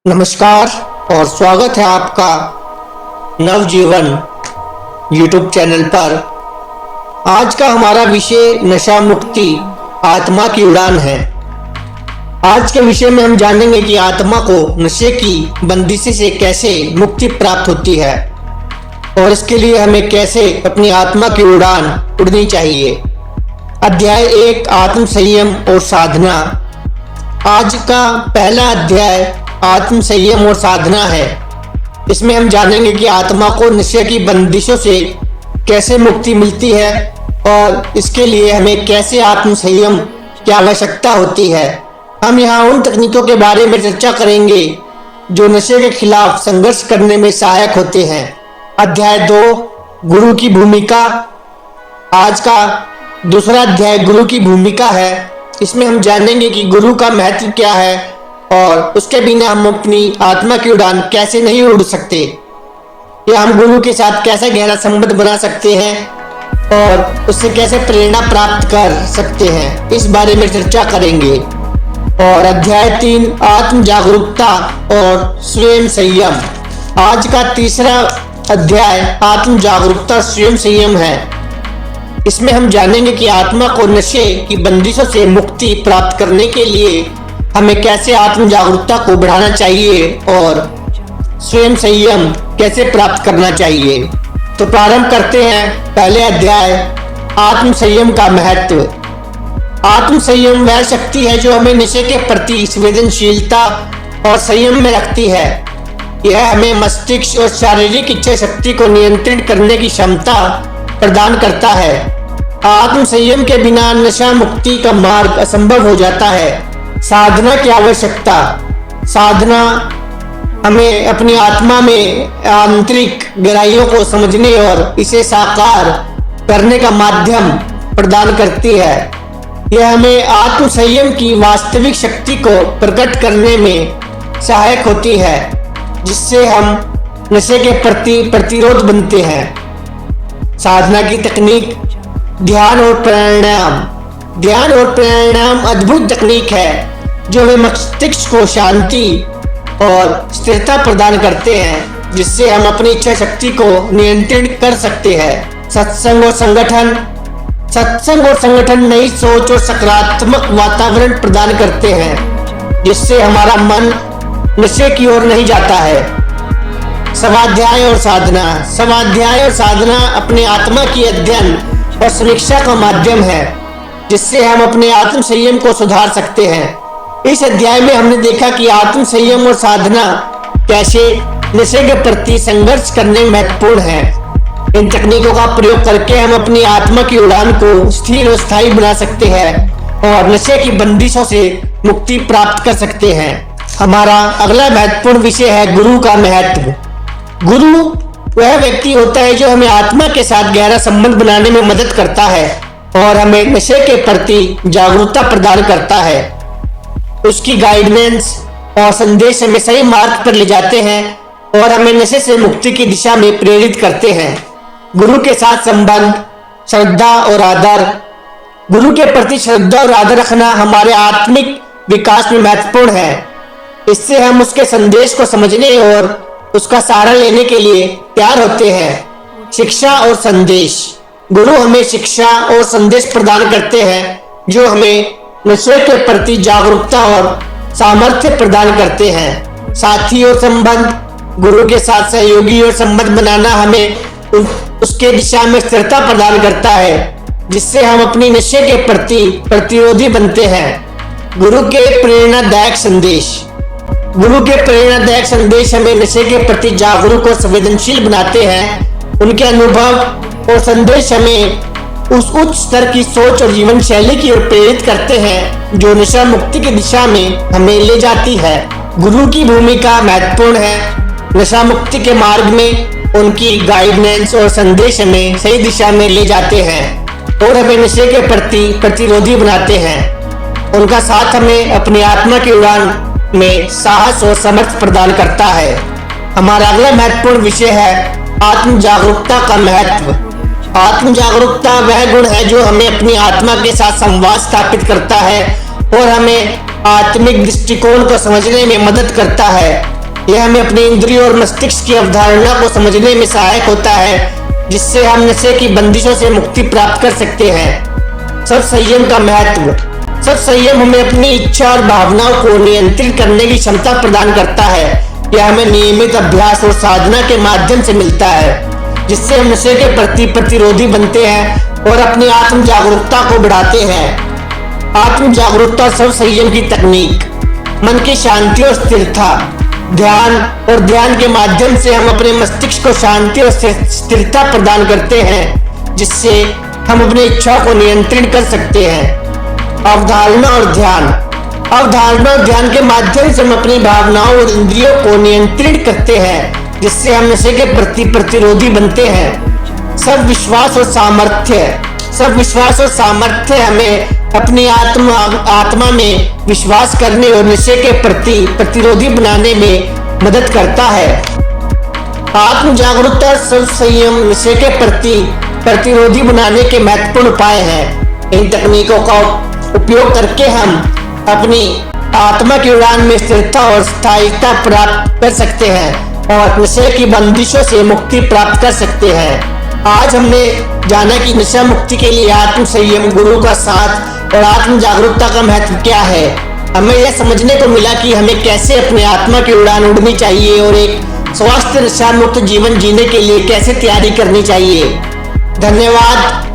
नमस्कार और स्वागत है आपका नवजीवन यूट्यूब चैनल पर। आज का हमारा विषय नशा मुक्ति आत्मा की उड़ान है। आज के विषय में हम जानेंगे कि आत्मा को नशे की बंदिश से कैसे मुक्ति प्राप्त होती है और इसके लिए हमें कैसे अपनी आत्मा की उड़ान उड़नी चाहिए। अध्याय 1 आत्म संयम और साधना। आज का पहला अध्याय आत्म संयम और साधना है। इसमें हम जानेंगे कि आत्मा को नशे की बंदिशों से कैसे मुक्ति मिलती है और इसके लिए हमें कैसे आत्म संयम की आवश्यकता होती है। हम यहाँ उन तकनीकों के बारे में चर्चा करेंगे जो नशे के खिलाफ संघर्ष करने में सहायक होते हैं। अध्याय 2 गुरु की भूमिका। आज का दूसरा अध्याय गुरु की भूमिका है। इसमें हम जानेंगे कि गुरु का महत्व क्या है और उसके बिना हम अपनी आत्मा की उड़ान कैसे नहीं उड़ सकते, या हम गुरु के साथ कैसे गहरा संबंध बना सकते हैं और उससे कैसे प्रेरणा प्राप्त कर सकते हैं, इस बारे में चर्चा करेंगे। और अध्याय 3 आत्म जागरूकता और स्वयं संयम। आज का तीसरा अध्याय आत्म जागरूकता स्वयं संयम है। इसमें हम जानेंगे कि आत्मा को नशे की बंदिशों से मुक्ति प्राप्त करने के लिए हमें कैसे आत्म जागरूकता को बढ़ाना चाहिए और स्वयं संयम कैसे प्राप्त करना चाहिए। तो प्रारंभ करते हैं पहले अध्याय आत्म संयम का महत्व। आत्म संयम वह शक्ति है जो हमें नशे के प्रति संवेदनशीलता और संयम में रखती है। यह हमें मस्तिष्क और शारीरिक इच्छा शक्ति को नियंत्रित करने की क्षमता प्रदान करता है। आत्म संयम के बिना नशा मुक्ति का मार्ग असंभव हो जाता है। साधना की आवश्यकता। साधना हमें अपनी आत्मा में आंतरिक गहराइयों को समझने और इसे साकार करने का माध्यम प्रदान करती है। यह हमें आत्म संयम की वास्तविक शक्ति को प्रकट करने में सहायक होती है, जिससे हम नशे के प्रति प्रतिरोध बनते हैं। साधना की तकनीक। ध्यान और प्राणायाम। ध्यान और प्राणायाम अद्भुत तकनीक है जो हमें मस्तिष्क को शांति और स्थिरता प्रदान करते हैं, जिससे हम अपनी इच्छा शक्ति को नियंत्रित कर सकते हैं। सत्संग और संगठन। सत्संग और संगठन नई सोच और सकारात्मक वातावरण प्रदान करते हैं, जिससे हमारा मन नशे की ओर नहीं जाता है। स्वाध्याय और साधना। स्वाध्याय और साधना अपने आत्मा की अध्ययन और समीक्षा का माध्यम है, जिससे हम अपने आत्म संयम को सुधार सकते हैं। इस अध्याय में हमने देखा कि आत्म संयम और साधना कैसे नशे के प्रति संघर्ष करने में महत्वपूर्ण है। इन तकनीकों का प्रयोग करके हम अपनी आत्मा की उड़ान को स्थिर और स्थायी बना सकते हैं और नशे की बंदिशों से मुक्ति प्राप्त कर सकते हैं। हमारा अगला महत्वपूर्ण विषय है गुरु का महत्व। गुरु वह व्यक्ति होता है जो हमें आत्मा के साथ गहरा संबंध बनाने में मदद करता है और हमें नशे के प्रति जागरूकता प्रदान करता है। उसकी गाइडेंस और संदेश हमें सही मार्ग पर ले जाते हैं और हमें नशे से मुक्ति की दिशा में प्रेरित करते हैं। गुरु के साथ संबंध। श्रद्धा और आदर। गुरु के प्रति श्रद्धा और आदर रखना हमारे आत्मिक विकास में महत्वपूर्ण है। इससे हम उसके संदेश को समझने और उसका सहारा लेने के लिए तैयार होते हैं। शिक्षा और संदेश। गुरु हमें शिक्षा और संदेश प्रदान करते हैं जो हमें नशे के प्रति जागरूकता और सामर्थ्य प्रदान करते हैं। साथी और संबंध। गुरु के साथ सहयोगी और संबंध बनाना हमें उसके दिशा में स्थिरता प्रदान करता है, जिससे हम अपनी नशे के प्रति प्रतिरोधी बनते हैं। गुरु के प्रेरणादायक संदेश। गुरु के प्रेरणादायक संदेश हमें नशे के प्रति जागरूक और संवेदनशील बनाते हैं। उनके अनुभव और संदेश हमें उस उच्च स्तर की सोच और जीवन शैली की ओर प्रेरित करते हैं जो नशा मुक्ति की दिशा में हमें ले जाती है। गुरु की भूमिका महत्वपूर्ण है। नशा मुक्ति के मार्ग में उनकी गाइडेंस और संदेश हमें सही दिशा में ले जाते हैं और हमें नशे के प्रति प्रतिरोधी बनाते हैं। उनका साथ हमें अपनी आत्मा की उड़ान में साहस और समर्थ प्रदान करता है। हमारा अगला महत्वपूर्ण विषय है आत्म जागरूकता का महत्व। आत्म जागरूकता वह गुण है जो हमें अपनी आत्मा के साथ संवाद स्थापित करता है और हमें आत्मिक दृष्टिकोण को समझने में मदद करता है। यह हमें अपने इंद्रियों और मस्तिष्क की अवधारणा को समझने में सहायक होता है, जिससे हम नशे की बंदिशों से मुक्ति प्राप्त कर सकते हैं। सब संयम का महत्व। सब संयम हमें अपनी इच्छा और भावनाओं को नियंत्रित करने की क्षमता प्रदान करता है। यह हमें नियमित अभ्यास और साधना के माध्यम से मिलता है, जिससे हम नशे के प्रति प्रतिरोधी बनते हैं और अपनी आत्म जागरूकता को बढ़ाते हैं। आत्म जागरूकता सब संयम की तकनीक। मन की शांति और स्थिरता। ध्यान के माध्यम से हम अपने मस्तिष्क को शांति और स्थिरता प्रदान करते हैं, जिससे हम अपनी इच्छा को नियंत्रित कर सकते हैं। अवधारणा और ध्यान के माध्यम से हम अपनी भावनाओं और इंद्रियों को नियंत्रित करते हैं, जिससे हम नशे के प्रति प्रतिरोधी बनते हैं। सब विश्वास और सामर्थ्य हमें अपनी आत्मा में विश्वास करने और नशे के प्रति प्रतिरोधी बनाने में मदद करता है। आत्म जागरूकता और सब संयम नशे के प्रति प्रतिरोधी बनाने के महत्वपूर्ण उपाय हैं। इन तकनीकों का उपयोग करके हम अपनी आत्मा की उड़ान में स्थिरता और स्थायित्व प्राप्त कर सकते हैं और नशे की बंदिशों से मुक्ति प्राप्त कर सकते हैं। आज हमने जाना कि नशा मुक्ति के लिए आत्म संयम, गुरु का साथ और आत्म जागरूकता का महत्व क्या है। हमें यह समझने को मिला कि हमें कैसे अपने आत्मा की उड़ान उड़नी चाहिए और एक स्वस्थ नशा मुक्त जीवन जीने के लिए कैसे तैयारी करनी चाहिए। धन्यवाद।